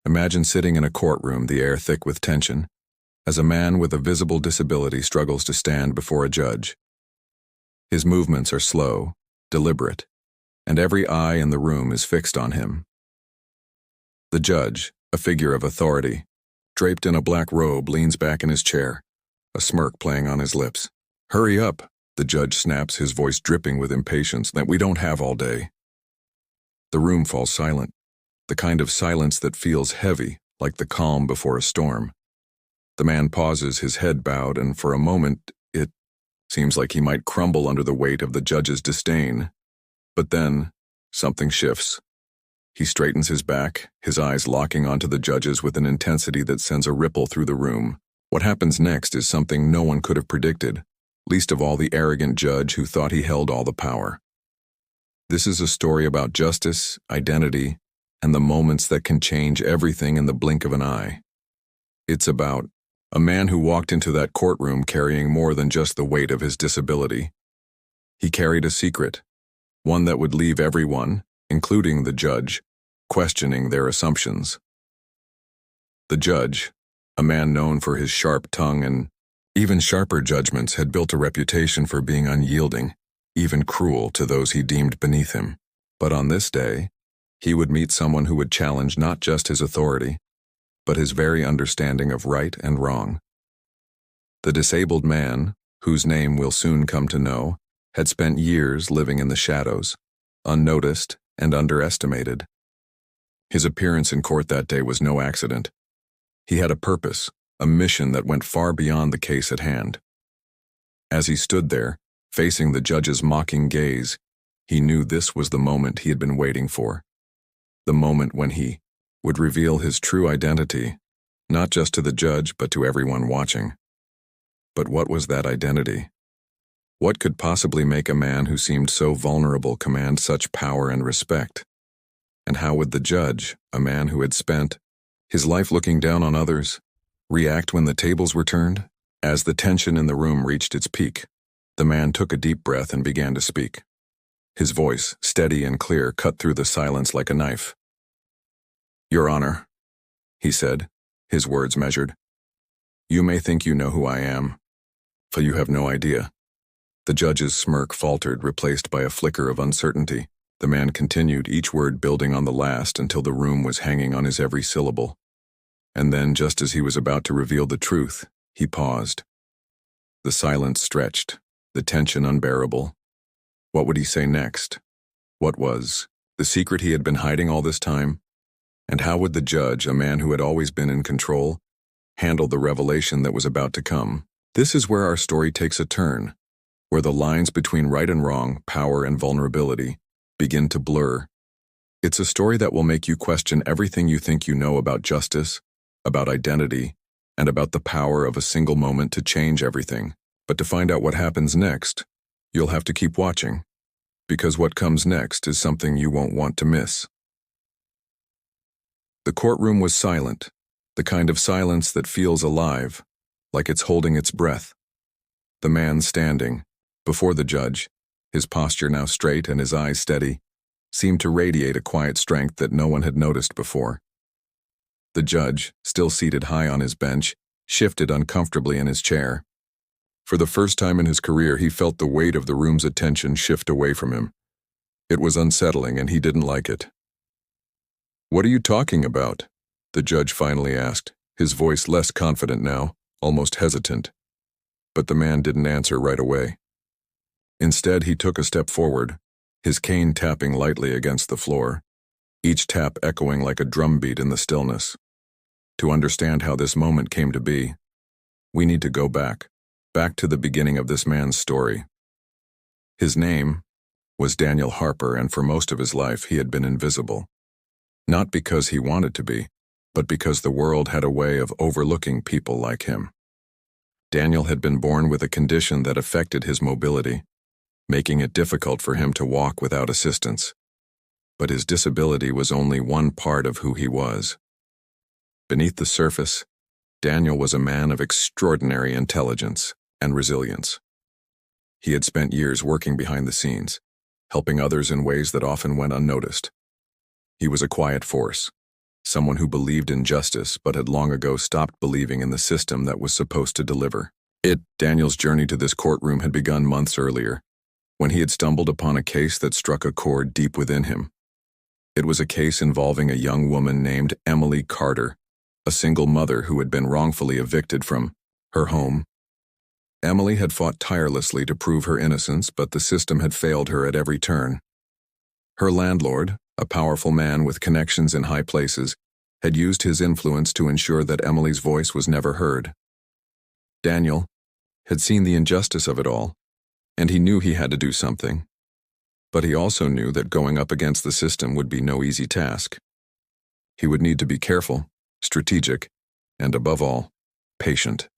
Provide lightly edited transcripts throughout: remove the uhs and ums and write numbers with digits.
Imagine sitting in a courtroom, the air thick with tension, as a man with a visible disability struggles to stand before a judge. His movements are slow, deliberate, and every eye in the room is fixed on him. The judge, a figure of authority, draped in a black robe, leans back in his chair, a smirk playing on his lips. "Hurry up," the judge snaps, his voice dripping with impatience that we don't have all day. The room falls silent, the kind of silence that feels heavy, like the calm before a storm. The man pauses, his head bowed, and for a moment it seems like he might crumble under the weight of the judge's disdain. But then, something shifts. He straightens his back, his eyes locking onto the judge's with an intensity that sends a ripple through the room. What happens next is something no one could have predicted, least of all the arrogant judge who thought he held all the power. This is a story about justice, identity, and the moments that can change everything in the blink of an eye. It's about a man who walked into that courtroom carrying more than just the weight of his disability. He carried a secret, one that would leave everyone, including the judge, questioning their assumptions. The judge, a man known for his sharp tongue and even sharper judgments, had built a reputation for being unyielding, even cruel to those he deemed beneath him. But on this day, he would meet someone who would challenge not just his authority, but his very understanding of right and wrong. The disabled man, whose name we'll soon come to know, had spent years living in the shadows, unnoticed and underestimated. His appearance in court that day was no accident. He had a purpose, a mission that went far beyond the case at hand. As he stood there, facing the judge's mocking gaze, he knew this was the moment he had been waiting for. The moment when he would reveal his true identity, not just to the judge but to everyone watching. But what was that identity? What could possibly make a man who seemed so vulnerable command such power and respect? And how would the judge, a man who had spent his life looking down on others, react when the tables were turned? As the tension in the room reached its peak, the man took a deep breath and began to speak. His voice, steady and clear, cut through the silence like a knife. "Your Honor," he said, his words measured, "you may think you know who I am, but you have no idea." The judge's smirk faltered, replaced by a flicker of uncertainty. The man continued, each word building on the last until the room was hanging on his every syllable. And then, just as he was about to reveal the truth, he paused. The silence stretched, the tension unbearable. What would he say next? What was the secret he had been hiding all this time? And how would the judge, a man who had always been in control, handle the revelation that was about to come? This is where our story takes a turn, where the lines between right and wrong, power and vulnerability, begin to blur. It's a story that will make you question everything you think you know about justice, about identity, and about the power of a single moment to change everything. But to find out what happens next, you'll have to keep watching, because what comes next is something you won't want to miss. The courtroom was silent, the kind of silence that feels alive, like it's holding its breath. The man standing before the judge, his posture now straight and his eyes steady, seemed to radiate a quiet strength that no one had noticed before. The judge, still seated high on his bench, shifted uncomfortably in his chair. For the first time in his career, he felt the weight of the room's attention shift away from him. It was unsettling, and he didn't like it. "What are you talking about?" the judge finally asked, his voice less confident now, almost hesitant. But the man didn't answer right away. Instead, he took a step forward, his cane tapping lightly against the floor, each tap echoing like a drumbeat in the stillness. To understand how this moment came to be, we need to go back to the beginning of this man's story. His name was Daniel Harper, and for most of his life he had been invisible. Not because he wanted to be, but because the world had a way of overlooking people like him. Daniel had been born with a condition that affected his mobility, making it difficult for him to walk without assistance. But his disability was only one part of who he was. Beneath the surface, Daniel was a man of extraordinary intelligence and resilience. He had spent years working behind the scenes, helping others in ways that often went unnoticed. He was a quiet force, someone who believed in justice but had long ago stopped believing in the system that was supposed to deliver. Daniel's journey to this courtroom had begun months earlier, when he had stumbled upon a case that struck a chord deep within him. It was a case involving a young woman named Emily Carter, a single mother who had been wrongfully evicted from her home. Emily had fought tirelessly to prove her innocence, but the system had failed her at every turn. Her landlord, a powerful man with connections in high places, had used his influence to ensure that Emily's voice was never heard. Daniel had seen the injustice of it all, and he knew he had to do something. But he also knew that going up against the system would be no easy task. He would need to be careful, strategic, and above all, patient.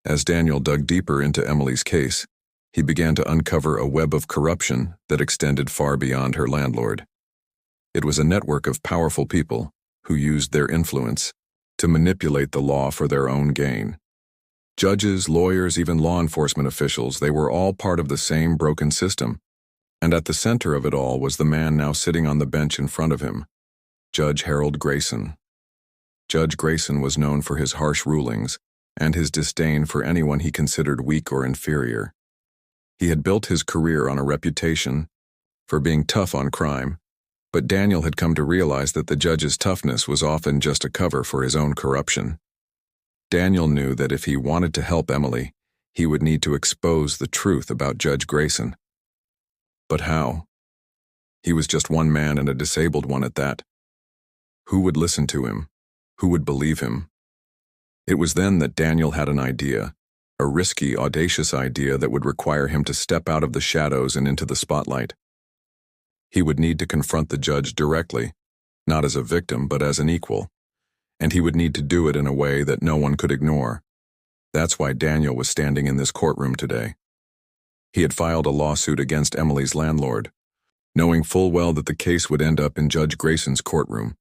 As Daniel dug deeper into Emily's case, he began to uncover a web of corruption that extended far beyond her landlord. It was a network of powerful people who used their influence to manipulate the law for their own gain. Judges, lawyers, even law enforcement officials, they were all part of the same broken system. And at the center of it all was the man now sitting on the bench in front of him, Judge Harold Grayson. Judge Grayson was known for his harsh rulings and his disdain for anyone he considered weak or inferior. He had built his career on a reputation for being tough on crime, but Daniel had come to realize that the judge's toughness was often just a cover for his own corruption. Daniel knew that if he wanted to help Emily, he would need to expose the truth about Judge Grayson. But how? He was just one man and a disabled one at that. Who would listen to him? Who would believe him? It was then that Daniel had an idea, a risky, audacious idea that would require him to step out of the shadows and into the spotlight. He would need to confront the judge directly, not as a victim but as an equal, and he would need to do it in a way that no one could ignore. That's why Daniel was standing in this courtroom today. He had filed a lawsuit against Emily's landlord, knowing full well that the case would end up in Judge Grayson's courtroom.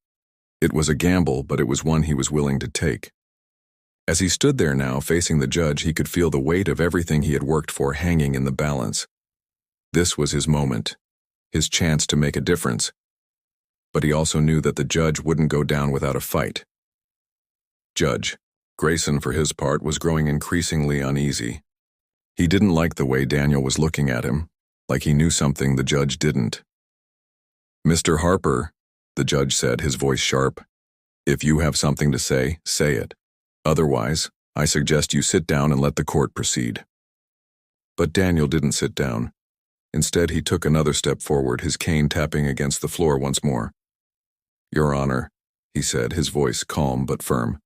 It was a gamble, but it was one he was willing to take. As he stood there now, facing the judge, he could feel the weight of everything he had worked for hanging in the balance. This was his moment, his chance to make a difference. But he also knew that the judge wouldn't go down without a fight. Judge Grayson, for his part, was growing increasingly uneasy. He didn't like the way Daniel was looking at him, like he knew something the judge didn't. "Mr. Harper," the judge said, his voice sharp, "if you have something to say, say it. Otherwise, I suggest you sit down and let the court proceed." But Daniel didn't sit down. Instead, he took another step forward, his cane tapping against the floor once more. "Your Honor," he said, his voice calm but firm,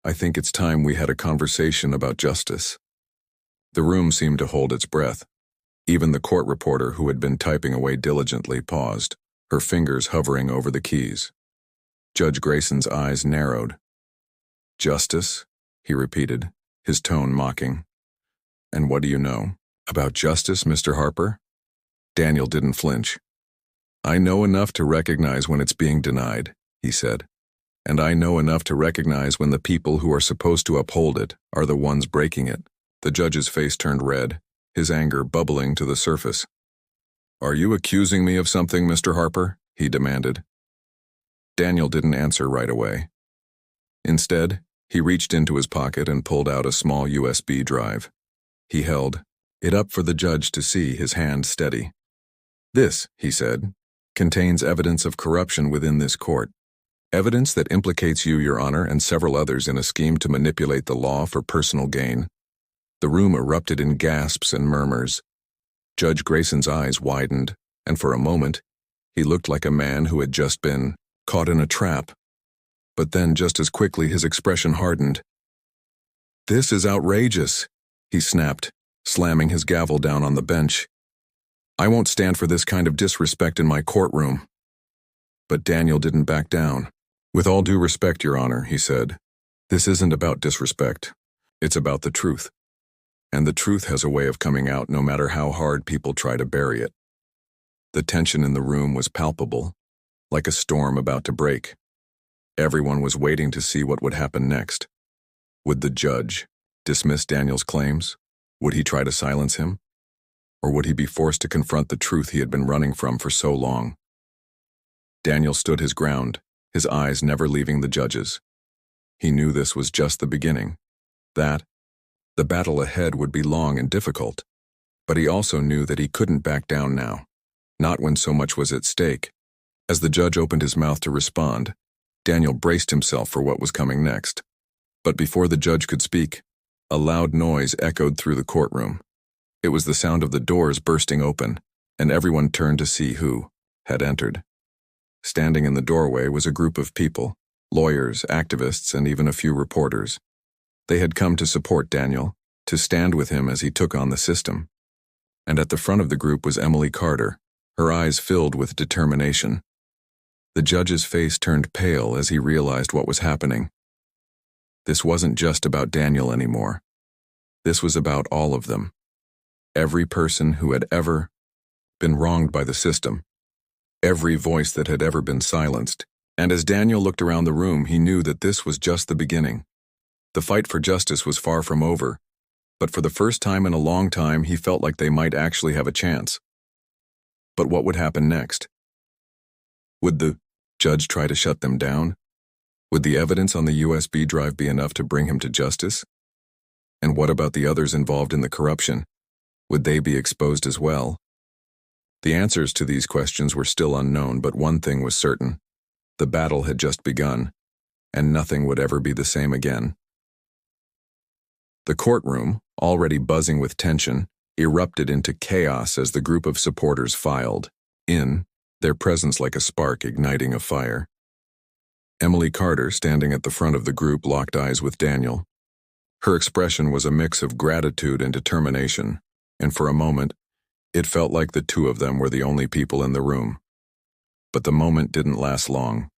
"I think it's time we had a conversation about justice." The room seemed to hold its breath. Even the court reporter, who had been typing away diligently, paused, her fingers hovering over the keys. Judge Grayson's eyes narrowed. "Justice?" he repeated, his tone mocking. "And what do you know about justice, Mr. Harper?" Daniel didn't flinch. "I know enough to recognize when it's being denied," he said. "And I know enough to recognize when the people who are supposed to uphold it are the ones breaking it." The judge's face turned red, his anger bubbling to the surface. "Are you accusing me of something, Mr. Harper?" he demanded. Daniel didn't answer right away. Instead, he reached into his pocket and pulled out a small USB drive. He held it up for the judge to see, his hand steady. "This," he said, "contains evidence of corruption within this court. Evidence that implicates you, Your Honor, and several others in a scheme to manipulate the law for personal gain." The room erupted in gasps and murmurs. Judge Grayson's eyes widened, and for a moment, he looked like a man who had just been caught in a trap. But then, just as quickly, his expression hardened. "This is outrageous," he snapped, slamming his gavel down on the bench. "I won't stand for this kind of disrespect in my courtroom." But Daniel didn't back down. "With all due respect, Your Honor," he said, "this isn't about disrespect. It's about the truth. And the truth has a way of coming out no matter how hard people try to bury it." The tension in the room was palpable, like a storm about to break. Everyone was waiting to see what would happen next. Would the judge dismiss Daniel's claims? Would he try to silence him? Or would he be forced to confront the truth he had been running from for so long? Daniel stood his ground, his eyes never leaving the judges. He knew this was just the beginning, that the battle ahead would be long and difficult, but he also knew that he couldn't back down now, not when so much was at stake. As the judge opened his mouth to respond, Daniel braced himself for what was coming next. But before the judge could speak, a loud noise echoed through the courtroom. It was the sound of the doors bursting open, and everyone turned to see who had entered. Standing in the doorway was a group of people, lawyers, activists, and even a few reporters. They had come to support Daniel, to stand with him as he took on the system. And at the front of the group was Emily Carter, her eyes filled with determination. The judge's face turned pale as he realized what was happening. This wasn't just about Daniel anymore. This was about all of them. Every person who had ever been wronged by the system. Every voice that had ever been silenced. And as Daniel looked around the room, he knew that this was just the beginning. The fight for justice was far from over, but for the first time in a long time, he felt like they might actually have a chance. But what would happen next? Would the judge try to shut them down? Would the evidence on the USB drive be enough to bring him to justice? And what about the others involved in the corruption? Would they be exposed as well? The answers to these questions were still unknown, but one thing was certain. The battle had just begun, and nothing would ever be the same again. The courtroom, already buzzing with tension, erupted into chaos as the group of supporters filed in, their presence like a spark igniting a fire. Emily Carter, standing at the front of the group, locked eyes with Daniel. Her expression was a mix of gratitude and determination, and for a moment, it felt like the two of them were the only people in the room. But the moment didn't last long.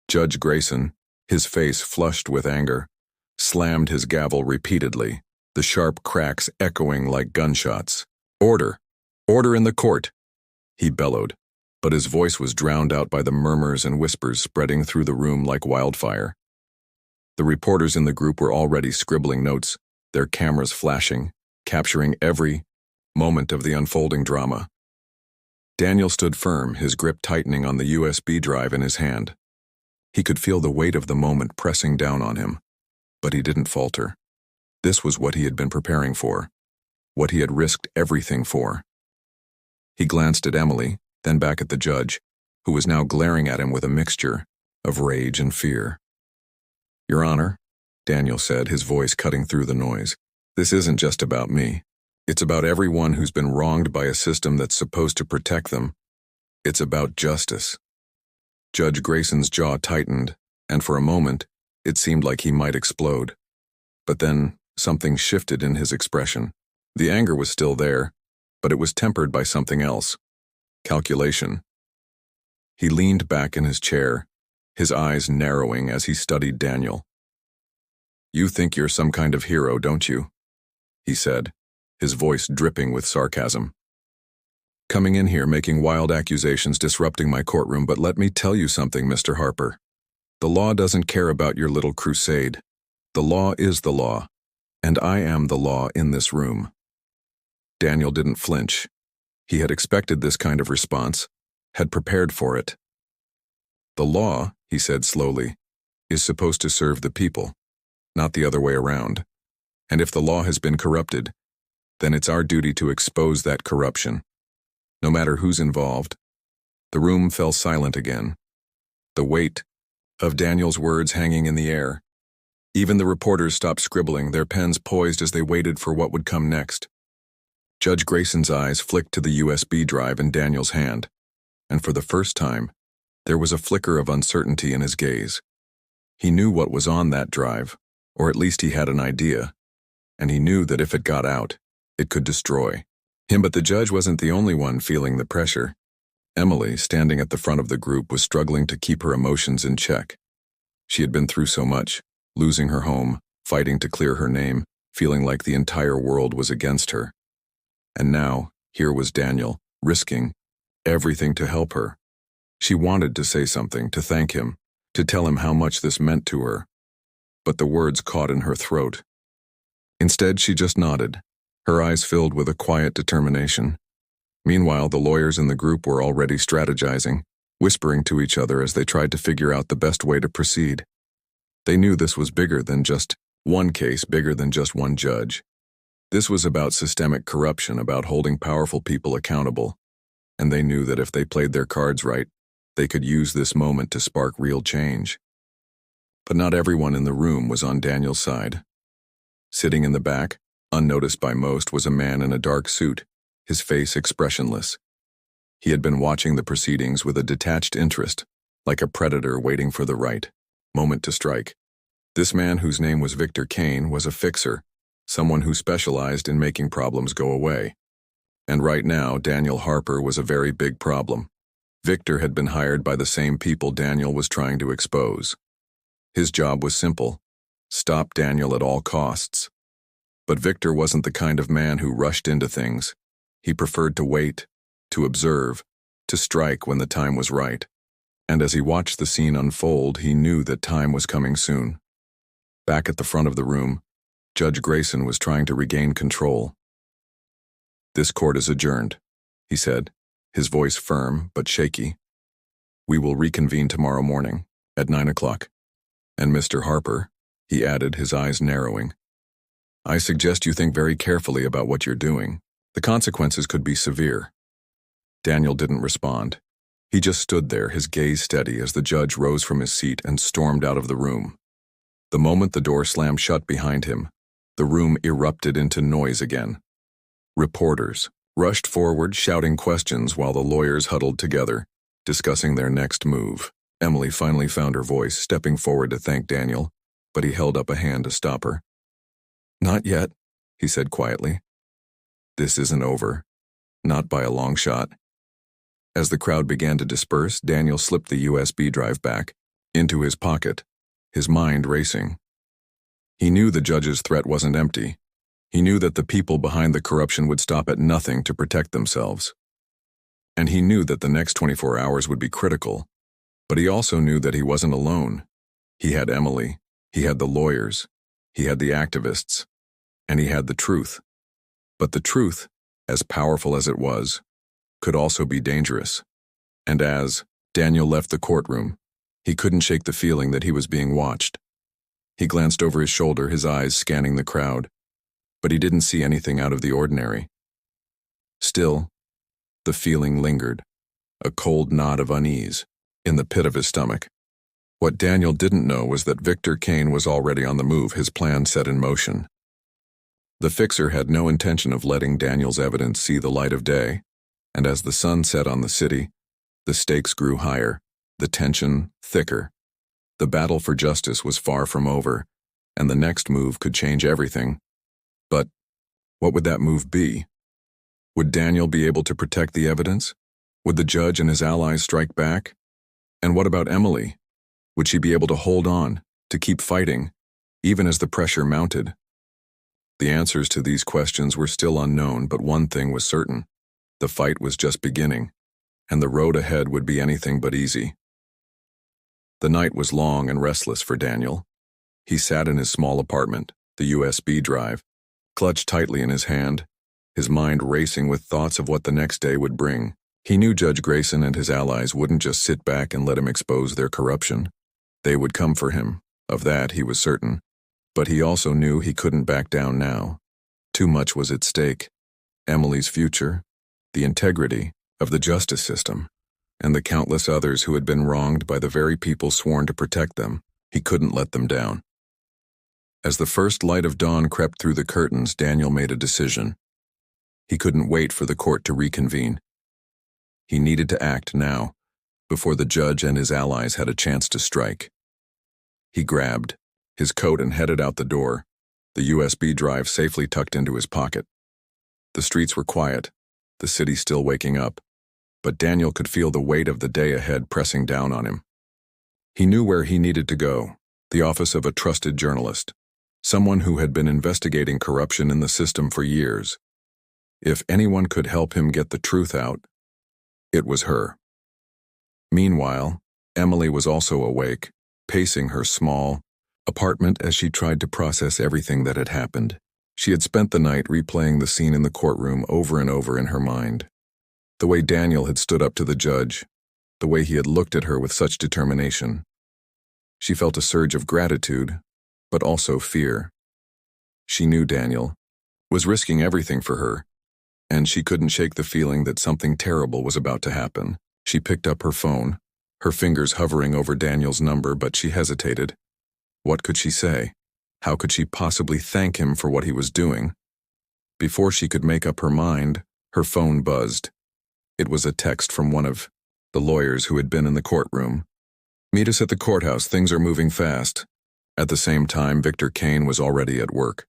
Judge Grayson, his face flushed with anger, slammed his gavel repeatedly, the sharp cracks echoing like gunshots. "Order! Order in the court!" he bellowed, but his voice was drowned out by the murmurs and whispers spreading through the room like wildfire. The reporters in the group were already scribbling notes, their cameras flashing, capturing every moment of the unfolding drama. Daniel stood firm, his grip tightening on the USB drive in his hand. He could feel the weight of the moment pressing down on him, but he didn't falter. This was what he had been preparing for, what he had risked everything for. He glanced at Emily, then back at the judge, who was now glaring at him with a mixture of rage and fear. "Your Honor," Daniel said, his voice cutting through the noise, "this isn't just about me. It's about everyone who's been wronged by a system that's supposed to protect them. It's about justice." Judge Grayson's jaw tightened, and for a moment, it seemed like he might explode. But then, something shifted in his expression. The anger was still there, but it was tempered by something else. Calculation. He leaned back in his chair, his eyes narrowing as he studied Daniel. "You think you're some kind of hero, don't you?" he said, his voice dripping with sarcasm. "Coming in here making wild accusations, disrupting my courtroom, but let me tell you something, Mr. Harper. The law doesn't care about your little crusade. The law is the law, and I am the law in this room." Daniel didn't flinch. He had expected this kind of response, had prepared for it. "The law," he said slowly, "is supposed to serve the people, not the other way around. And if the law has been corrupted, then it's our duty to expose that corruption, no matter who's involved." The room fell silent again, the weight of Daniel's words hanging in the air. Even the reporters stopped scribbling, their pens poised as they waited for what would come next. Judge Grayson's eyes flicked to the USB drive in Daniel's hand, and for the first time, there was a flicker of uncertainty in his gaze. He knew what was on that drive, or at least he had an idea, and he knew that if it got out, it could destroy him. But the judge wasn't the only one feeling the pressure. Emily, standing at the front of the group, was struggling to keep her emotions in check. She had been through so much, losing her home, fighting to clear her name, feeling like the entire world was against her. And now, here was Daniel, risking everything to help her. She wanted to say something, to thank him, to tell him how much this meant to her. But the words caught in her throat. Instead, she just nodded, her eyes filled with a quiet determination. Meanwhile, the lawyers in the group were already strategizing, whispering to each other as they tried to figure out the best way to proceed. They knew this was bigger than just one case, bigger than just one judge. This was about systemic corruption, about holding powerful people accountable, and they knew that if they played their cards right, they could use this moment to spark real change. But not everyone in the room was on Daniel's side. Sitting in the back, unnoticed by most, was a man in a dark suit, his face expressionless. He had been watching the proceedings with a detached interest, like a predator waiting for the right moment to strike. This man, whose name was Victor Kane, was a fixer, someone who specialized in making problems go away. And right now, Daniel Harper was a very big problem. Victor had been hired by the same people Daniel was trying to expose. His job was simple: stop Daniel at all costs. But Victor wasn't the kind of man who rushed into things. He preferred to wait, to observe, to strike when the time was right. And as he watched the scene unfold, he knew that time was coming soon. Back at the front of the room, Judge Grayson was trying to regain control. "This court is adjourned," he said, his voice firm but shaky. "We will reconvene tomorrow morning at 9 o'clock. And Mr. Harper," he added, his eyes narrowing, "I suggest you think very carefully about what you're doing. The consequences could be severe." Daniel didn't respond. He just stood there, his gaze steady, as the judge rose from his seat and stormed out of the room. The moment the door slammed shut behind him, the room erupted into noise again. Reporters rushed forward, shouting questions while the lawyers huddled together, discussing their next move. Emily finally found her voice, stepping forward to thank Daniel, but he held up a hand to stop her. "Not yet," he said quietly. "This isn't over. Not by a long shot." As the crowd began to disperse, Daniel slipped the USB drive back into his pocket, his mind racing. He knew the judge's threat wasn't empty. He knew that the people behind the corruption would stop at nothing to protect themselves. And he knew that the next 24 hours would be critical. But he also knew that he wasn't alone. He had Emily, he had the lawyers, he had the activists, and he had the truth. But the truth, as powerful as it was, could also be dangerous. And as Daniel left the courtroom, he couldn't shake the feeling that he was being watched. He glanced over his shoulder, his eyes scanning the crowd, but he didn't see anything out of the ordinary. Still, the feeling lingered, a cold knot of unease in the pit of his stomach. What Daniel didn't know was that Victor Kane was already on the move, his plan set in motion. The fixer had no intention of letting Daniel's evidence see the light of day, and as the sun set on the city, the stakes grew higher, the tension thicker. The battle for justice was far from over, and the next move could change everything. But what would that move be? Would Daniel be able to protect the evidence? Would the judge and his allies strike back? And what about Emily? Would she be able to hold on, to keep fighting, even as the pressure mounted? The answers to these questions were still unknown, but one thing was certain: the fight was just beginning, and the road ahead would be anything but easy. The night was long and restless for Daniel. He sat in his small apartment, the USB drive, clutched tightly in his hand, his mind racing with thoughts of what the next day would bring. He knew Judge Grayson and his allies wouldn't just sit back and let him expose their corruption. They would come for him, of that he was certain. But he also knew he couldn't back down now. Too much was at stake: Emily's future, the integrity of the justice system, and the countless others who had been wronged by the very people sworn to protect them. He couldn't let them down. As the first light of dawn crept through the curtains, Daniel made a decision. He couldn't wait for the court to reconvene. He needed to act now, before the judge and his allies had a chance to strike. He grabbed his coat and headed out the door, the USB drive safely tucked into his pocket. The streets were quiet, the city still waking up, but Daniel could feel the weight of the day ahead pressing down on him. He knew where he needed to go: the office of a trusted journalist, someone who had been investigating corruption in the system for years. If anyone could help him get the truth out, it was her. Meanwhile, Emily was also awake, pacing her small apartment as she tried to process everything that had happened. She had spent the night replaying the scene in the courtroom over and over in her mind. The way Daniel had stood up to the judge, the way he had looked at her with such determination. She felt a surge of gratitude, but also fear. She knew Daniel was risking everything for her, and she couldn't shake the feeling that something terrible was about to happen. She picked up her phone, her fingers hovering over Daniel's number, but she hesitated. What could she say? How could she possibly thank him for what he was doing? Before she could make up her mind, her phone buzzed. It was a text from one of the lawyers who had been in the courtroom. "Meet us at the courthouse, things are moving fast." At the same time, Victor Kane was already at work.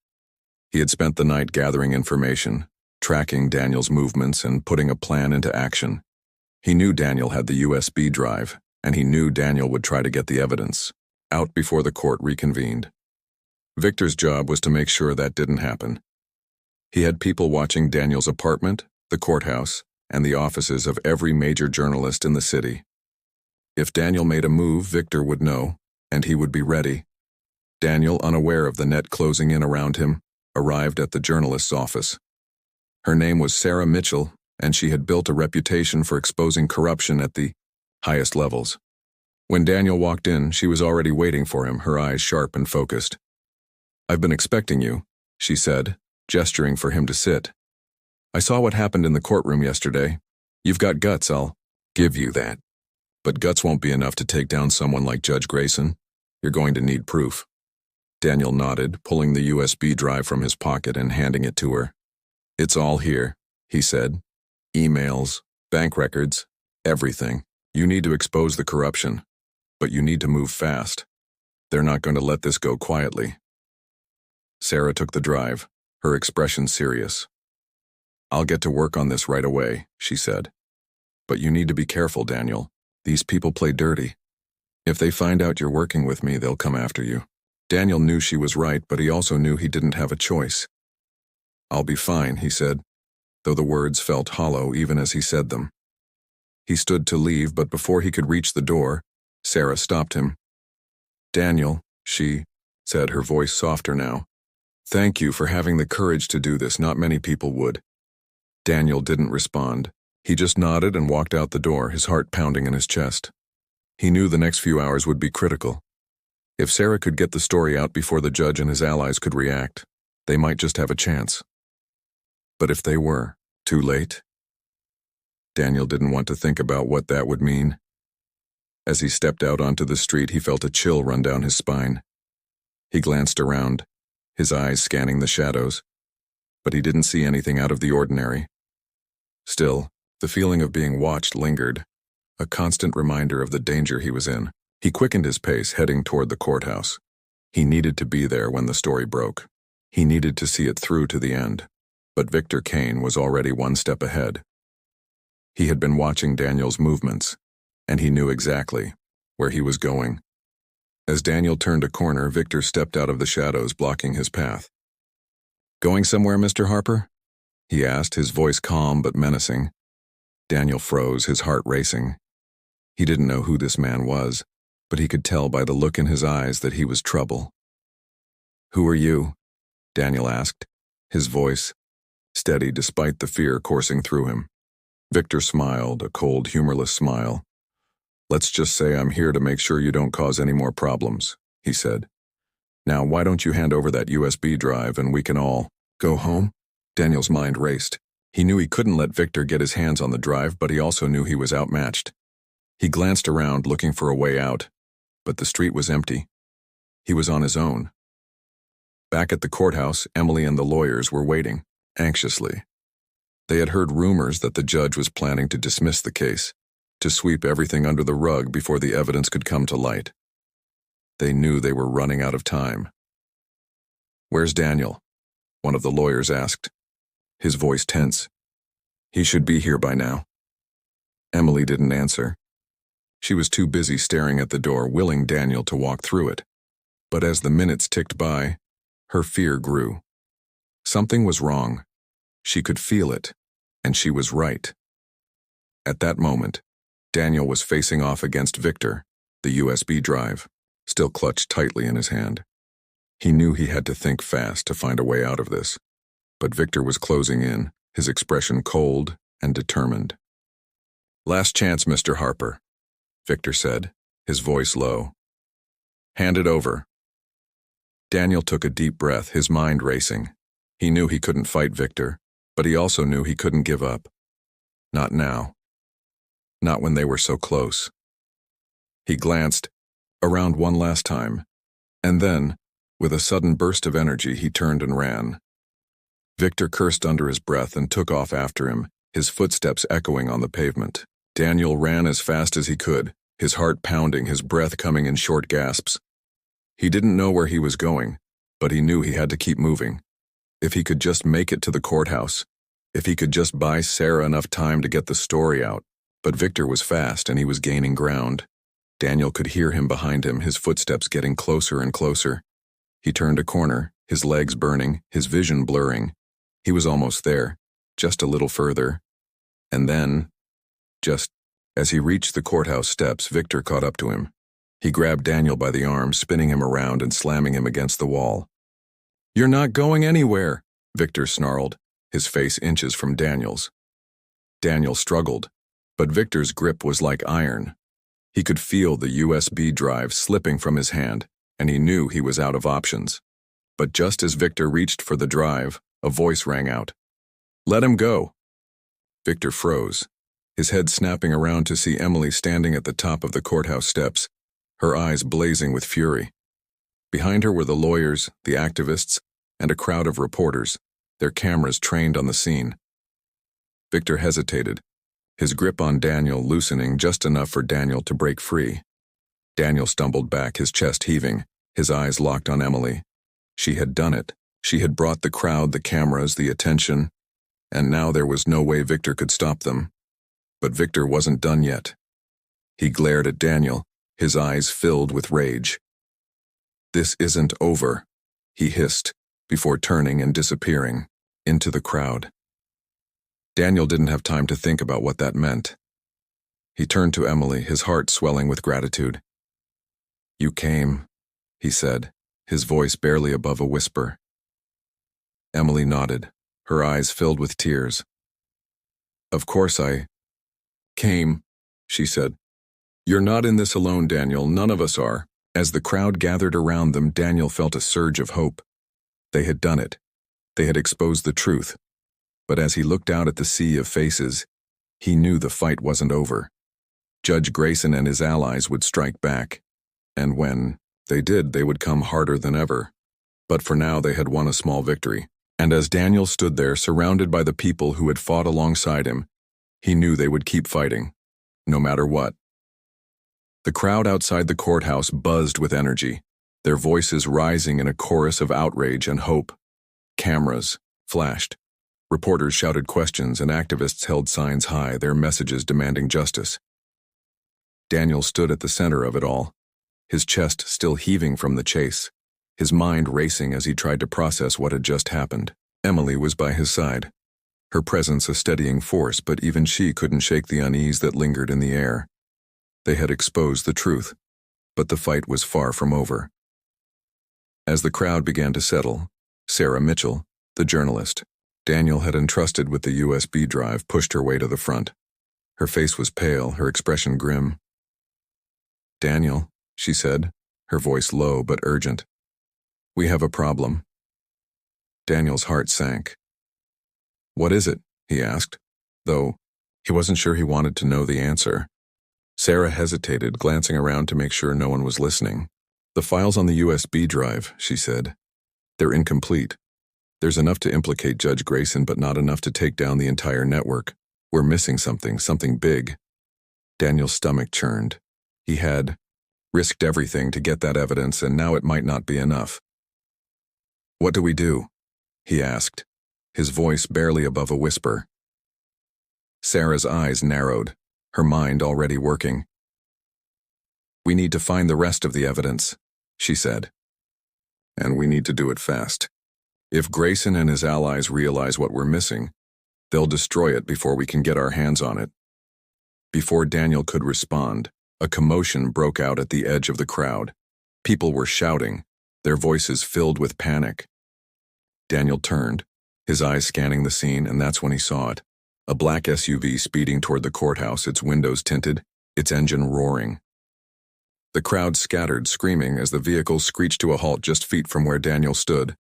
He had spent the night gathering information, tracking Daniel's movements and putting a plan into action. He knew Daniel had the USB drive, and he knew Daniel would try to get the evidence out before the court reconvened. Victor's job was to make sure that didn't happen. He had people watching Daniel's apartment, the courthouse, and the offices of every major journalist in the city. If Daniel made a move, Victor would know, and he would be ready. Daniel, unaware of the net closing in around him, arrived at the journalist's office. Her name was Sarah Mitchell, and she had built a reputation for exposing corruption at the highest levels. When Daniel walked in, she was already waiting for him, her eyes sharp and focused. "I've been expecting you," she said, gesturing for him to sit. "I saw what happened in the courtroom yesterday. You've got guts, I'll give you that. But guts won't be enough to take down someone like Judge Grayson. You're going to need proof." Daniel nodded, pulling the USB drive from his pocket and handing it to her. "It's all here," he said. "Emails, bank records, everything. You need to expose the corruption, but you need to move fast. They're not going to let this go quietly." Sarah took the drive, her expression serious. "I'll get to work on this right away," she said. "But you need to be careful, Daniel. These people play dirty. If they find out you're working with me, they'll come after you." Daniel knew she was right, but he also knew he didn't have a choice. "I'll be fine," he said, though the words felt hollow even as he said them. He stood to leave, but before he could reach the door, Sarah stopped him. "Daniel," she said, her voice softer now. "Thank you for having the courage to do this. Not many people would." Daniel didn't respond. He just nodded and walked out the door, his heart pounding in his chest. He knew the next few hours would be critical. If Sarah could get the story out before the judge and his allies could react, they might just have a chance. But if they were too late? Daniel didn't want to think about what that would mean. As he stepped out onto the street, he felt a chill run down his spine. He glanced around, his eyes scanning the shadows, but he didn't see anything out of the ordinary. Still, the feeling of being watched lingered, a constant reminder of the danger he was in. He quickened his pace, heading toward the courthouse. He needed to be there when the story broke. He needed to see it through to the end. But Victor Kane was already one step ahead. He had been watching Daniel's movements, and he knew exactly where he was going. As Daniel turned a corner, Victor stepped out of the shadows, blocking his path. "Going somewhere, Mr. Harper?" he asked, his voice calm but menacing. Daniel froze, his heart racing. He didn't know who this man was, but he could tell by the look in his eyes that he was trouble. "Who are you?" Daniel asked, his voice steady despite the fear coursing through him. Victor smiled, a cold, humorless smile. "Let's just say I'm here to make sure you don't cause any more problems," he said. "Now, why don't you hand over that USB drive and we can all go home?" Daniel's mind raced. He knew he couldn't let Victor get his hands on the drive, but he also knew he was outmatched. He glanced around, looking for a way out, but the street was empty. He was on his own. Back at the courthouse, Emily and the lawyers were waiting, anxiously. They had heard rumors that the judge was planning to dismiss the case, to sweep everything under the rug before the evidence could come to light. They knew they were running out of time. "Where's Daniel?" one of the lawyers asked, his voice tense. "He should be here by now." Emily didn't answer. She was too busy staring at the door, willing Daniel to walk through it. But as the minutes ticked by, her fear grew. Something was wrong. She could feel it, and she was right. At that moment, Daniel was facing off against Victor, the USB drive, still clutched tightly in his hand. He knew he had to think fast to find a way out of this, but Victor was closing in, his expression cold and determined. "Last chance, Mr. Harper," Victor said, his voice low. Hand it over. Daniel took a deep breath, his mind racing. He knew he couldn't fight Victor, but he also knew he couldn't give up. Not now. Not when they were so close. He glanced around one last time, and then, with a sudden burst of energy, he turned and ran. Victor cursed under his breath and took off after him, his footsteps echoing on the pavement. Daniel ran as fast as he could, his heart pounding, his breath coming in short gasps. He didn't know where he was going, but he knew he had to keep moving. If he could just make it to the courthouse, if he could just buy Sarah enough time to get the story out. But Victor was fast and he was gaining ground. Daniel could hear him behind him, his footsteps getting closer and closer. He turned a corner, his legs burning, his vision blurring. He was almost there, just a little further. And then, just as he reached the courthouse steps, Victor caught up to him. He grabbed Daniel by the arm, spinning him around and slamming him against the wall. "You're not going anywhere," Victor snarled, his face inches from Daniel's. Daniel struggled, but Victor's grip was like iron. He could feel the USB drive slipping from his hand, and he knew he was out of options. But just as Victor reached for the drive, a voice rang out. "Let him go." Victor froze, his head snapping around to see Emily standing at the top of the courthouse steps, her eyes blazing with fury. Behind her were the lawyers, the activists, and a crowd of reporters, their cameras trained on the scene. Victor hesitated, his grip on Daniel loosening just enough for Daniel to break free. Daniel stumbled back, his chest heaving, his eyes locked on Emily. She had done it. She had brought the crowd, the cameras, the attention, and now there was no way Victor could stop them. But Victor wasn't done yet. He glared at Daniel, his eyes filled with rage. "This isn't over," he hissed, before turning and disappearing into the crowd. Daniel didn't have time to think about what that meant. He turned to Emily, his heart swelling with gratitude. "You came," he said, his voice barely above a whisper. Emily nodded, her eyes filled with tears. "Of course I came," she said. "You're not in this alone, Daniel. None of us are." As the crowd gathered around them, Daniel felt a surge of hope. They had done it. They had exposed the truth. But as he looked out at the sea of faces, he knew the fight wasn't over. Judge Grayson and his allies would strike back. And when they did, they would come harder than ever. But for now, they had won a small victory. And as Daniel stood there, surrounded by the people who had fought alongside him, he knew they would keep fighting, no matter what. The crowd outside the courthouse buzzed with energy, their voices rising in a chorus of outrage and hope. Cameras flashed. Reporters shouted questions and activists held signs high, their messages demanding justice. Daniel stood at the center of it all, his chest still heaving from the chase, his mind racing as he tried to process what had just happened. Emily was by his side, her presence a steadying force, but even she couldn't shake the unease that lingered in the air. They had exposed the truth, but the fight was far from over. As the crowd began to settle, Sarah Mitchell, the journalist Daniel had entrusted with the USB drive, pushed her way to the front. Her face was pale, her expression grim. "Daniel," she said, her voice low but urgent. "We have a problem." Daniel's heart sank. "What is it?" he asked, though he wasn't sure he wanted to know the answer. Sarah hesitated, glancing around to make sure no one was listening. "The files on the USB drive," she said. "They're incomplete. There's enough to implicate Judge Grayson, but not enough to take down the entire network. We're missing something big." Daniel's stomach churned. He had risked everything to get that evidence, and now it might not be enough. "What do we do?" he asked, his voice barely above a whisper. Sarah's eyes narrowed, her mind already working. "We need to find the rest of the evidence," she said. "And we need to do it fast. If Grayson and his allies realize what we're missing, they'll destroy it before we can get our hands on it." Before Daniel could respond, a commotion broke out at the edge of the crowd. People were shouting, their voices filled with panic. Daniel turned, his eyes scanning the scene, and that's when he saw it. A black SUV speeding toward the courthouse, its windows tinted, its engine roaring. The crowd scattered, screaming as the vehicle screeched to a halt just feet from where Daniel stood.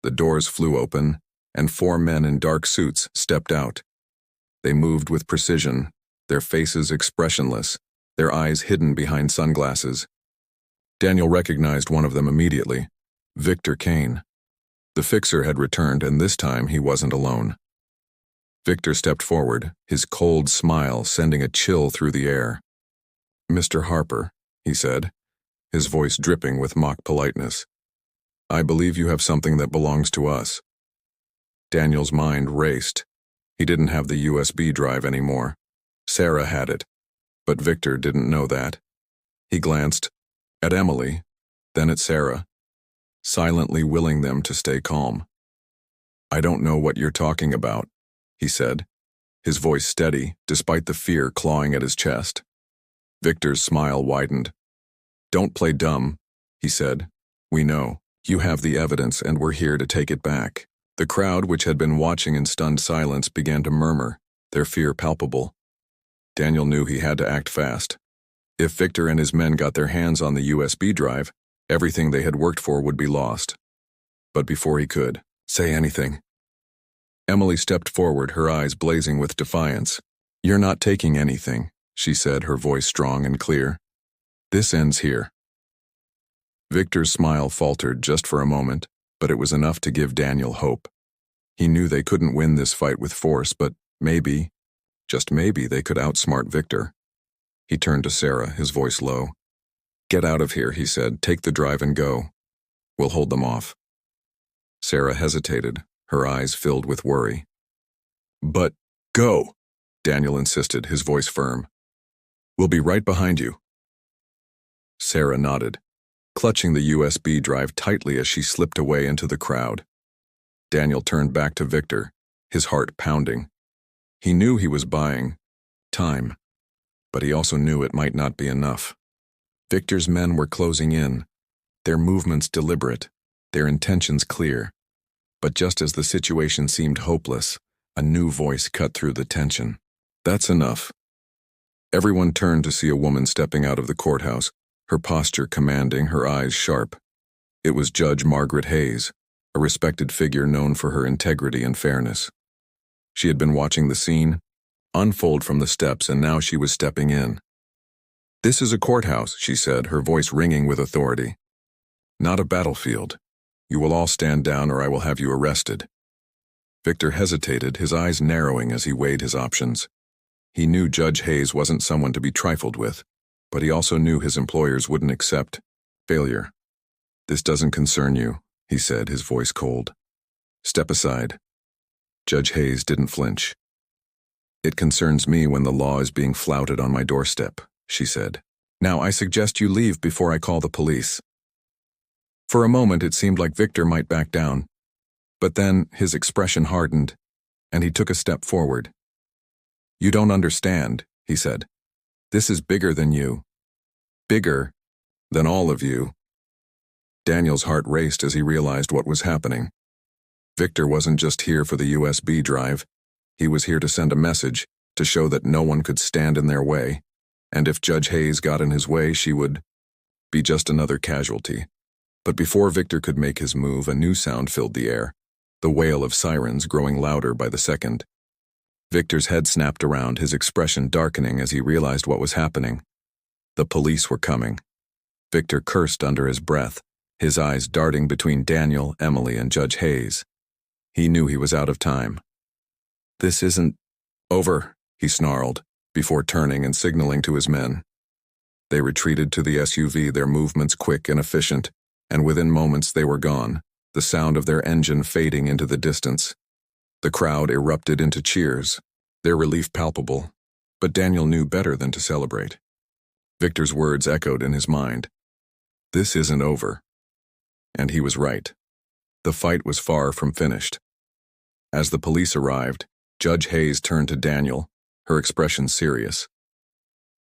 The doors flew open, and 4 men in dark suits stepped out. They moved with precision, their faces expressionless, their eyes hidden behind sunglasses. Daniel recognized one of them immediately, Victor Kane. The fixer had returned, and this time he wasn't alone. Victor stepped forward, his cold smile sending a chill through the air. "Mr. Harper," he said, his voice dripping with mock politeness. "I believe you have something that belongs to us." Daniel's mind raced. He didn't have the USB drive anymore. Sarah had it, but Victor didn't know that. He glanced at Emily, then at Sarah, silently willing them to stay calm. "I don't know what you're talking about," he said, his voice steady despite the fear clawing at his chest. Victor's smile widened. "Don't play dumb," he said. "We know. You have the evidence, and we're here to take it back." The crowd, which had been watching in stunned silence, began to murmur, their fear palpable. Daniel knew he had to act fast. If Victor and his men got their hands on the USB drive, everything they had worked for would be lost. But before he could say anything, Emily stepped forward, her eyes blazing with defiance. "You're not taking anything," she said, her voice strong and clear. "This ends here." Victor's smile faltered just for a moment, but it was enough to give Daniel hope. He knew they couldn't win this fight with force, but maybe, just maybe, they could outsmart Victor. He turned to Sarah, his voice low. "Get out of here," he said. "Take the drive and go. We'll hold them off." Sarah hesitated, her eyes filled with worry. "But go," Daniel insisted, his voice firm. "We'll be right behind you." Sarah nodded, clutching the USB drive tightly as she slipped away into the crowd. Daniel turned back to Victor, his heart pounding. He knew he was buying time, but he also knew it might not be enough. Victor's men were closing in, their movements deliberate, their intentions clear. But just as the situation seemed hopeless, a new voice cut through the tension. "That's enough." Everyone turned to see a woman stepping out of the courthouse, her posture commanding, her eyes sharp. It was Judge Margaret Hayes, a respected figure known for her integrity and fairness. She had been watching the scene unfold from the steps, and now she was stepping in. "This is a courthouse," she said, her voice ringing with authority. "Not a battlefield. You will all stand down or I will have you arrested." Victor hesitated, his eyes narrowing as he weighed his options. He knew Judge Hayes wasn't someone to be trifled with, but he also knew his employers wouldn't accept failure. "This doesn't concern you," he said, his voice cold. "Step aside." Judge Hayes didn't flinch. "It concerns me when the law is being flouted on my doorstep," she said. "Now I suggest you leave before I call the police." For a moment it seemed like Victor might back down, but then his expression hardened, and he took a step forward. "You don't understand," he said. "This is bigger than you. Bigger than all of you." Daniel's heart raced as he realized what was happening. Victor wasn't just here for the USB drive. He was here to send a message, to show that no one could stand in their way, and if Judge Hayes got in his way, she would be just another casualty. But before Victor could make his move, a new sound filled the air, the wail of sirens growing louder by the second. Victor's head snapped around, his expression darkening as he realized what was happening. The police were coming. Victor cursed under his breath, his eyes darting between Daniel, Emily, and Judge Hayes. He knew he was out of time. "This isn't over," he snarled, before turning and signaling to his men. They retreated to the SUV, their movements quick and efficient, and within moments they were gone, the sound of their engine fading into the distance. The crowd erupted into cheers, their relief palpable, but Daniel knew better than to celebrate. Victor's words echoed in his mind. This isn't over. And he was right. The fight was far from finished. As the police arrived, Judge Hayes turned to Daniel, her expression serious.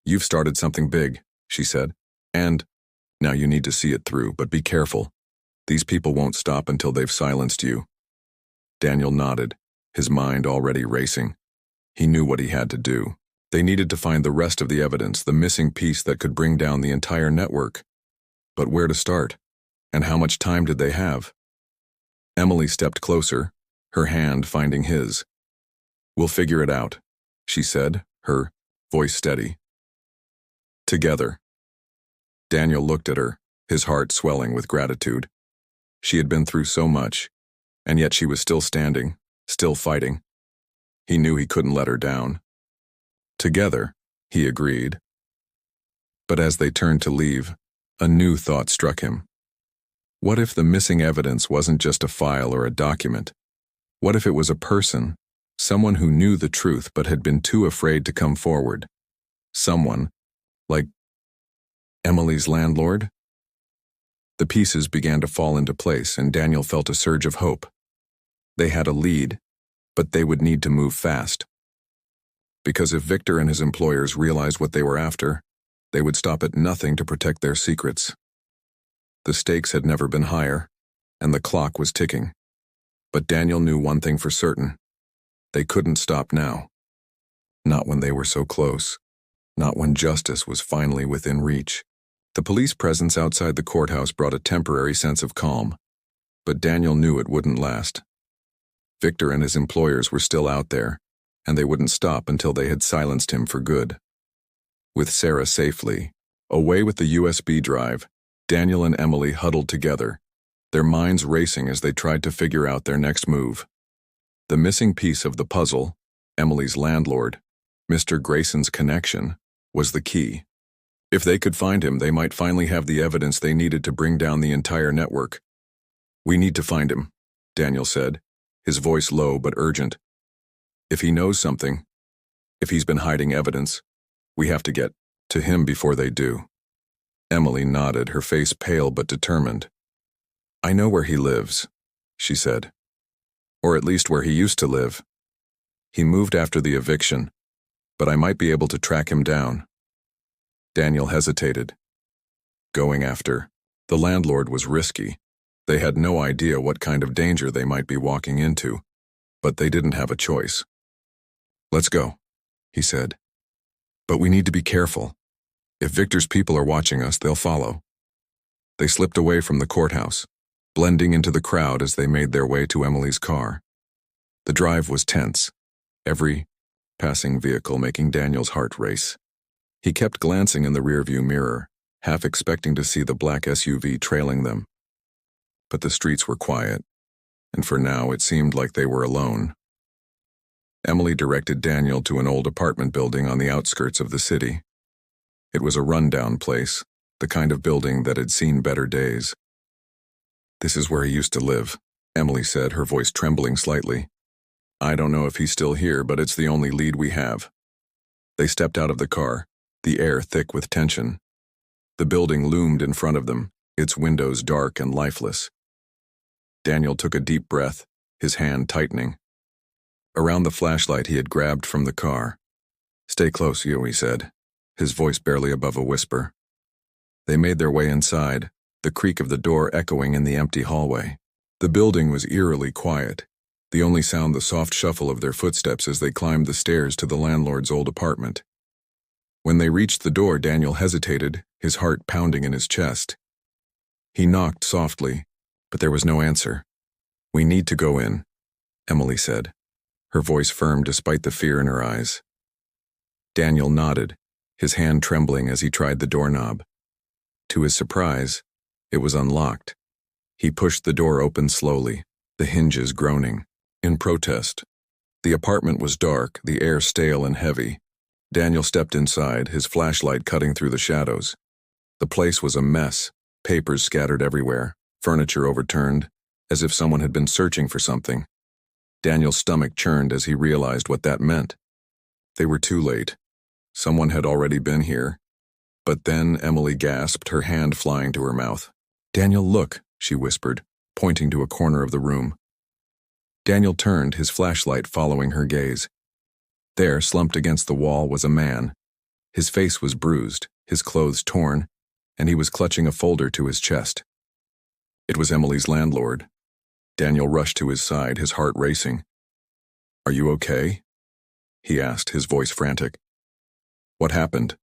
"You've started something big," she said, "and now you need to see it through, but be careful. These people won't stop until they've silenced you." Daniel nodded, his mind already racing. He knew what he had to do. They needed to find the rest of the evidence, the missing piece that could bring down the entire network. But where to start? And how much time did they have? Emily stepped closer, her hand finding his. "We'll figure it out," she said, her voice steady. "Together." Daniel looked at her, his heart swelling with gratitude. She had been through so much, and yet she was still standing, still fighting. He knew he couldn't let her down. "Together," he agreed. But as they turned to leave, a new thought struck him. What if the missing evidence wasn't just a file or a document? What if it was a person, someone who knew the truth but had been too afraid to come forward? Someone, like Emily's landlord? The pieces began to fall into place, and Daniel felt a surge of hope. They had a lead, but they would need to move fast. Because if Victor and his employers realized what they were after, they would stop at nothing to protect their secrets. The stakes had never been higher, and the clock was ticking. But Daniel knew one thing for certain. They couldn't stop now. Not when they were so close. Not when justice was finally within reach. The police presence outside the courthouse brought a temporary sense of calm, but Daniel knew it wouldn't last. Victor and his employers were still out there, and they wouldn't stop until they had silenced him for good. With Sarah safely away with the USB drive, Daniel and Emily huddled together, their minds racing as they tried to figure out their next move. The missing piece of the puzzle, Emily's landlord, Mr. Grayson's connection, was the key. If they could find him, they might finally have the evidence they needed to bring down the entire network. "We need to find him," Daniel said, his voice low but urgent. "If he knows something, if he's been hiding evidence, we have to get to him before they do." Emily nodded, her face pale but determined. "I know where he lives," she said. "Or at least where he used to live. He moved after the eviction, but I might be able to track him down." Daniel hesitated. Going after the landlord was risky. They had no idea what kind of danger they might be walking into, but they didn't have a choice. "Let's go," he said. "But we need to be careful. If Victor's people are watching us, they'll follow." They slipped away from the courthouse, blending into the crowd as they made their way to Emily's car. The drive was tense, every passing vehicle making Daniel's heart race. He kept glancing in the rearview mirror, half expecting to see the black SUV trailing them. But the streets were quiet, and for now it seemed like they were alone. Emily directed Daniel to an old apartment building on the outskirts of the city. It was a rundown place, the kind of building that had seen better days. "This is where he used to live," Emily said, her voice trembling slightly. "I don't know if he's still here, but it's the only lead we have." They stepped out of the car, the air thick with tension. The building loomed in front of them, its windows dark and lifeless. Daniel took a deep breath, his hand tightening. Around the flashlight he had grabbed from the car. "Stay close, you," he said, his voice barely above a whisper. They made their way inside, the creak of the door echoing in the empty hallway. The building was eerily quiet, the only sound the soft shuffle of their footsteps as they climbed the stairs to the landlord's old apartment. When they reached the door, Daniel hesitated, his heart pounding in his chest. He knocked softly, but there was no answer. "We need to go in," Emily said, her voice firm despite the fear in her eyes. Daniel nodded, his hand trembling as he tried the doorknob. To his surprise, it was unlocked. He pushed the door open slowly, the hinges groaning. In protest. The apartment was dark, the air stale and heavy. Daniel stepped inside, his flashlight cutting through the shadows. The place was a mess, papers scattered everywhere, furniture overturned, as if someone had been searching for something. Daniel's stomach churned as he realized what that meant. They were too late. Someone had already been here. But then Emily gasped, her hand flying to her mouth. "Daniel, look," she whispered, pointing to a corner of the room. Daniel turned, his flashlight following her gaze. There, slumped against the wall, was a man. His face was bruised, his clothes torn, and he was clutching a folder to his chest. It was Emily's landlord. Daniel rushed to his side, his heart racing. "Are you okay?" he asked, his voice frantic. What happened?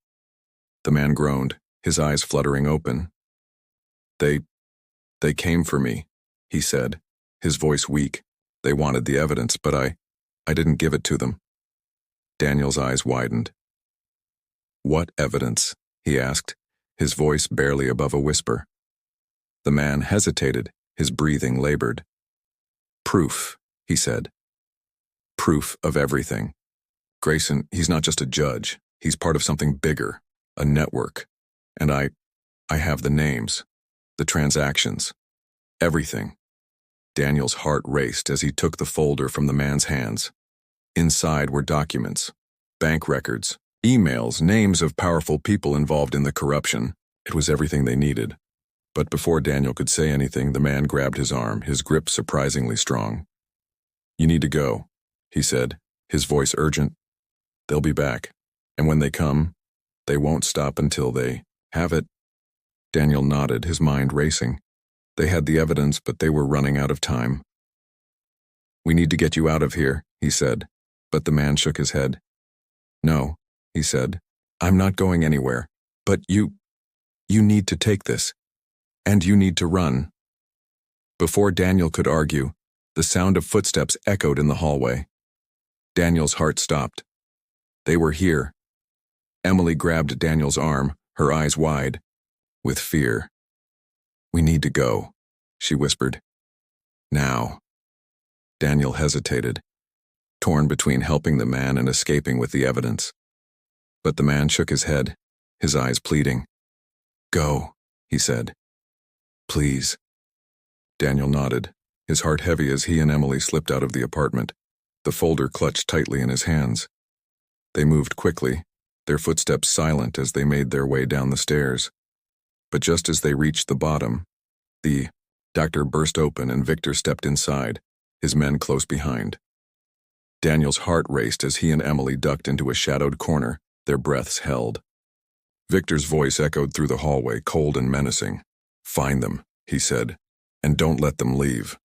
The man groaned, his eyes fluttering open. They came for me, he said, his voice weak. They wanted the evidence, but I didn't give it to them. Daniel's eyes widened. What evidence? He asked, his voice barely above a whisper. The man hesitated, his breathing labored. Proof, he said. Proof of everything. Grayson, he's not just a judge. He's part of something bigger, a network. And I have the names, the transactions, everything. Daniel's heart raced as he took the folder from the man's hands. Inside were documents, bank records, emails, names of powerful people involved in the corruption. It was everything they needed. But before Daniel could say anything, the man grabbed his arm, his grip surprisingly strong. You need to go, he said, his voice urgent. They'll be back, and when they come, they won't stop until they have it. Daniel nodded, his mind racing. They had the evidence, but they were running out of time. We need to get you out of here, he said, but the man shook his head. No, he said, I'm not going anywhere, but you need to take this, and you need to run. Before Daniel could argue, the sound of footsteps echoed in the hallway. Daniel's heart stopped. They were here. Emily grabbed Daniel's arm, her eyes wide, with fear. We need to go, she whispered. Now. Daniel hesitated, torn between helping the man and escaping with the evidence. But the man shook his head, his eyes pleading. Go, he said. Please. Daniel nodded, his heart heavy as he and Emily slipped out of the apartment, the folder clutched tightly in his hands. They moved quickly, their footsteps silent as they made their way down the stairs. But just as they reached the bottom, the doctor burst open and Victor stepped inside, his men close behind. Daniel's heart raced as he and Emily ducked into a shadowed corner, their breaths held. Victor's voice echoed through the hallway, cold and menacing. Find them, he said, and don't let them leave.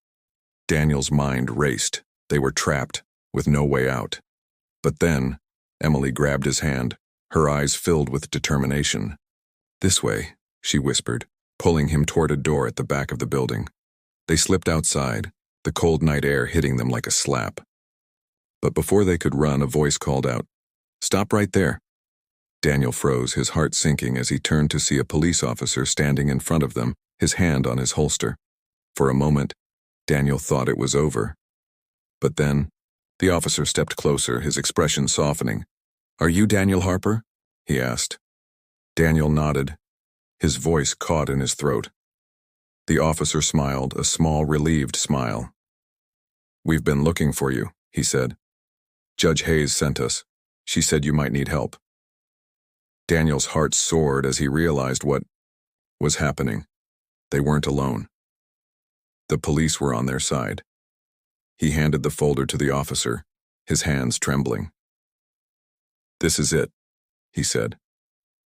Daniel's mind raced. They were trapped, with no way out. But then, Emily grabbed his hand, her eyes filled with determination. This way, she whispered, pulling him toward a door at the back of the building. They slipped outside, the cold night air hitting them like a slap. But before they could run, a voice called out, Stop right there. Daniel froze, his heart sinking as he turned to see a police officer standing in front of them, his hand on his holster. For a moment, Daniel thought it was over. But then, the officer stepped closer, his expression softening. Are you Daniel Harper? He asked. Daniel nodded, his voice caught in his throat. The officer smiled, a small, relieved smile. We've been looking for you, he said. Judge Hayes sent us. She said you might need help. Daniel's heart soared as he realized what was happening. They weren't alone. The police were on their side. He handed the folder to the officer, his hands trembling. This is it, he said.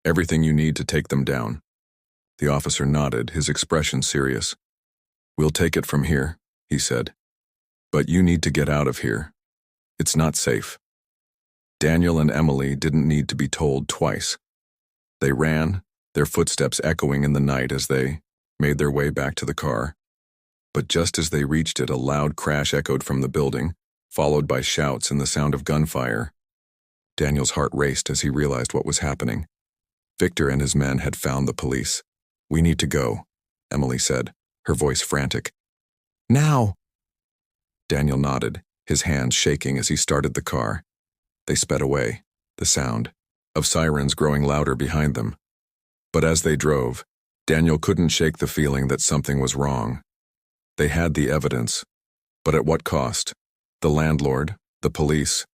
Everything you need to take them down. The officer nodded, his expression serious. We'll take it from here, he said. But you need to get out of here. It's not safe. Daniel and Emily didn't need to be told twice. They ran, their footsteps echoing in the night as they made their way back to the car. But just as they reached it, a loud crash echoed from the building, followed by shouts and the sound of gunfire. Daniel's heart raced as he realized what was happening. Victor and his men had found the police. We need to go, Emily said, her voice frantic. Now! Daniel nodded, his hands shaking as he started the car. They sped away, the sound of sirens growing louder behind them. But as they drove, Daniel couldn't shake the feeling that something was wrong. They had the evidence, but at what cost? The landlord, the police.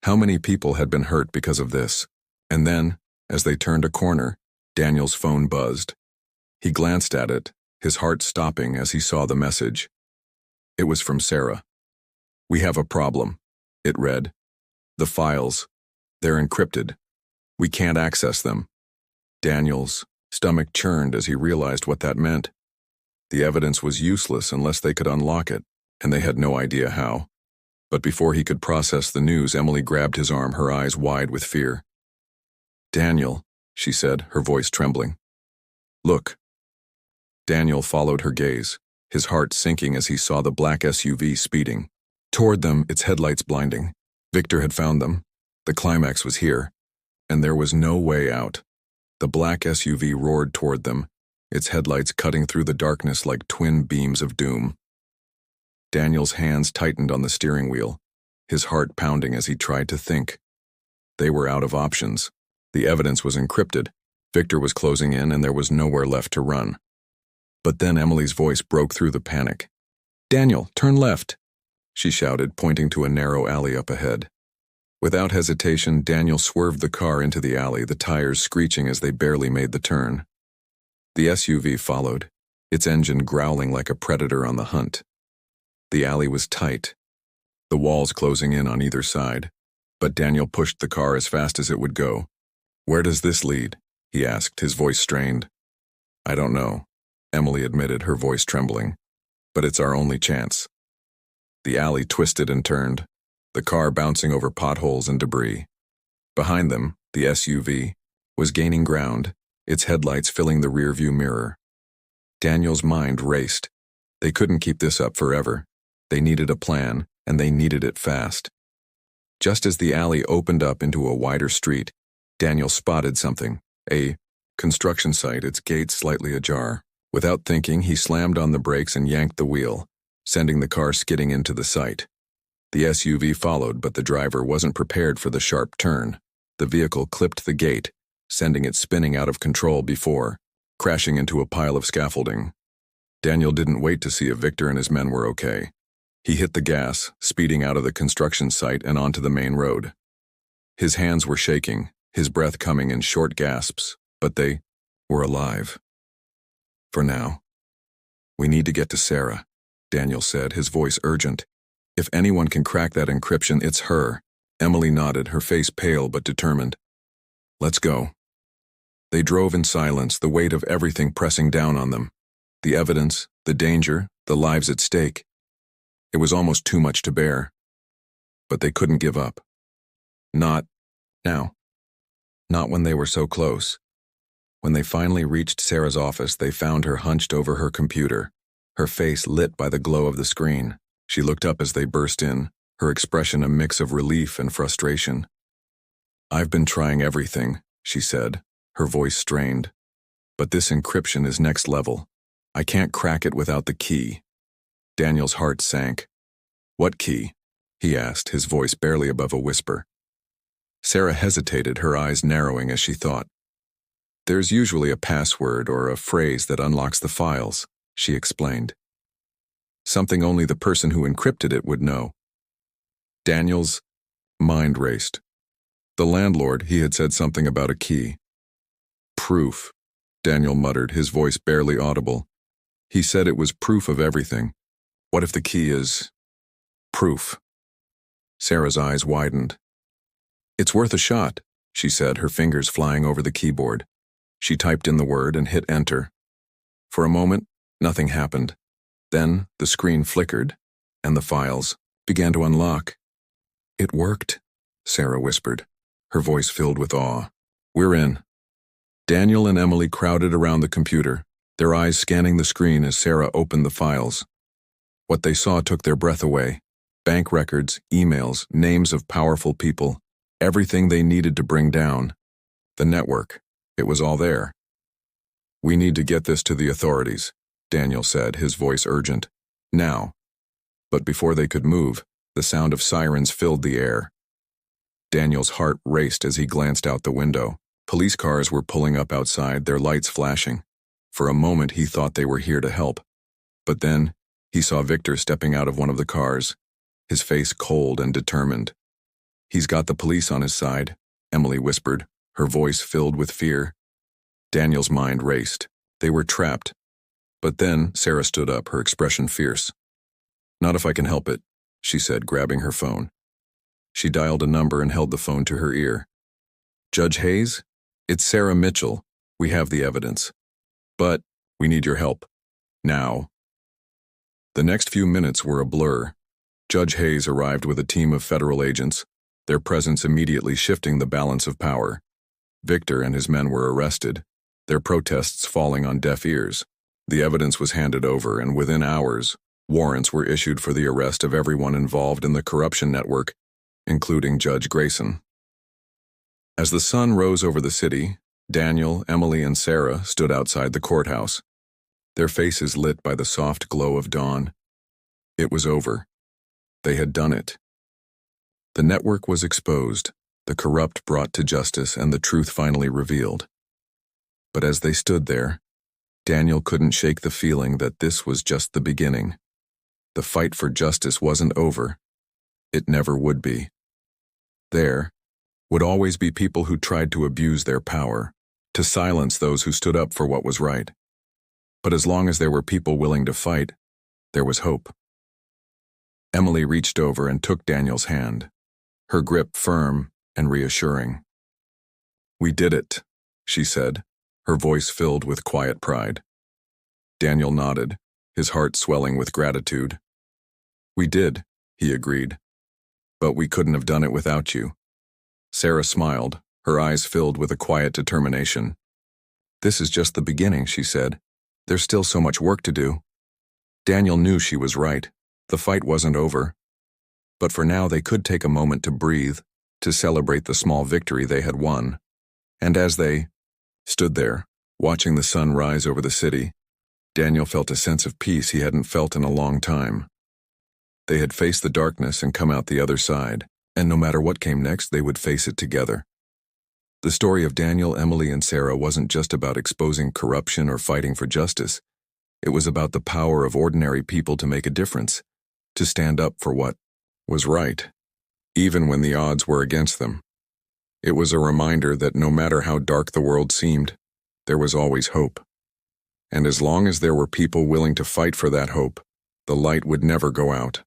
How many people had been hurt because of this? And then, as they turned a corner, Daniel's phone buzzed. He glanced at it, his heart stopping as he saw the message. It was from Sarah. We have a problem, it read. The files, they're encrypted. We can't access them. Daniel's stomach churned as he realized what that meant. The evidence was useless unless they could unlock it, and they had no idea how. But before he could process the news, Emily grabbed his arm, her eyes wide with fear. "Daniel," she said, her voice trembling. "Look." Daniel followed her gaze, his heart sinking as he saw the black SUV speeding. Toward them, its headlights blinding. Victor had found them. The climax was here, and there was no way out. The black SUV roared toward them, its headlights cutting through the darkness like twin beams of doom. Daniel's hands tightened on the steering wheel, his heart pounding as he tried to think. They were out of options. The evidence was encrypted. Victor was closing in, and there was nowhere left to run. But then Emily's voice broke through the panic. "Daniel, turn left," she shouted, pointing to a narrow alley up ahead. Without hesitation, Daniel swerved the car into the alley, the tires screeching as they barely made the turn. The SUV followed, its engine growling like a predator on the hunt. The alley was tight, the walls closing in on either side, but Daniel pushed the car as fast as it would go. "Where does this lead?" he asked, his voice strained. "I don't know," Emily admitted, her voice trembling, "but it's our only chance." The alley twisted and turned, the car bouncing over potholes and debris. Behind them, the SUV was gaining ground, its headlights filling the rearview mirror. Daniel's mind raced. They couldn't keep this up forever. They needed a plan, and they needed it fast. Just as the alley opened up into a wider street, Daniel spotted something, a construction site, its gates slightly ajar. Without thinking, he slammed on the brakes and yanked the wheel, sending the car skidding into the site. The SUV followed, but the driver wasn't prepared for the sharp turn. The vehicle clipped the gate, sending it spinning out of control before crashing into a pile of scaffolding. Daniel didn't wait to see if Victor and his men were okay. He hit the gas, speeding out of the construction site and onto the main road. His hands were shaking, his breath coming in short gasps, but they were alive. "For now. We need to get to Sarah," Daniel said, his voice urgent. "If anyone can crack that encryption, it's her." Emily nodded, her face pale but determined. "Let's go." They drove in silence, the weight of everything pressing down on them. The evidence, the danger, the lives at stake. It was almost too much to bear. But they couldn't give up. Not now. Not when they were so close. When they finally reached Sarah's office, they found her hunched over her computer, her face lit by the glow of the screen. She looked up as they burst in, her expression a mix of relief and frustration. "I've been trying everything," she said, her voice strained. "But this encryption is next level. I can't crack it without the key." Daniel's heart sank. "What key?" he asked, his voice barely above a whisper. Sarah hesitated, her eyes narrowing as she thought. "There's usually a password or a phrase that unlocks the files," she explained. "Something only the person who encrypted it would know." Daniel's mind raced. The landlord, he had said something about a key. "Proof," Daniel muttered, his voice barely audible. "He said it was proof of everything. What if the key is proof?" Sarah's eyes widened. "It's worth a shot," she said, her fingers flying over the keyboard. She typed in the word and hit enter. For a moment, nothing happened. Then the screen flickered, and the files began to unlock. "It worked," Sarah whispered, her voice filled with awe. "We're in." Daniel and Emily crowded around the computer, their eyes scanning the screen as Sarah opened the files. What they saw took their breath away. Bank records, emails, names of powerful people, everything they needed to bring down. The network, it was all there. "We need to get this to the authorities," Daniel said, his voice urgent. "Now." But before they could move, the sound of sirens filled the air. Daniel's heart raced as he glanced out the window. Police cars were pulling up outside, their lights flashing. For a moment he thought they were here to help. But then, he saw Victor stepping out of one of the cars, his face cold and determined. "He's got the police on his side," Emily whispered, her voice filled with fear. Daniel's mind raced. They were trapped. But then Sarah stood up, her expression fierce. "Not if I can help it," she said, grabbing her phone. She dialed a number and held the phone to her ear. "Judge Hayes? It's Sarah Mitchell. We have the evidence. But we need your help. Now." The next few minutes were a blur. Judge Hayes arrived with a team of federal agents, their presence immediately shifting the balance of power. Victor and his men were arrested, their protests falling on deaf ears. The evidence was handed over, and within hours, warrants were issued for the arrest of everyone involved in the corruption network, including Judge Grayson. As the sun rose over the city, Daniel, Emily, and Sarah stood outside the courthouse, their faces lit by the soft glow of dawn. It was over. They had done it. The network was exposed, the corrupt brought to justice, and the truth finally revealed. But as they stood there, Daniel couldn't shake the feeling that this was just the beginning. The fight for justice wasn't over. It never would be. There would always be people who tried to abuse their power, to silence those who stood up for what was right. But as long as there were people willing to fight, there was hope. Emily reached over and took Daniel's hand, her grip firm and reassuring. "We did it," she said, her voice filled with quiet pride. Daniel nodded, his heart swelling with gratitude. "We did," he agreed. "But we couldn't have done it without you." Sarah smiled, her eyes filled with a quiet determination. "This is just the beginning," she said. "There's still so much work to do." Daniel knew she was right. The fight wasn't over. But for now they could take a moment to breathe, to celebrate the small victory they had won. And as they stood there, watching the sun rise over the city, Daniel felt a sense of peace he hadn't felt in a long time. They had faced the darkness and come out the other side, and no matter what came next, they would face it together. The story of Daniel, Emily, and Sarah wasn't just about exposing corruption or fighting for justice. It was about the power of ordinary people to make a difference, to stand up for what was right, even when the odds were against them. It was a reminder that no matter how dark the world seemed, there was always hope. And as long as there were people willing to fight for that hope, the light would never go out.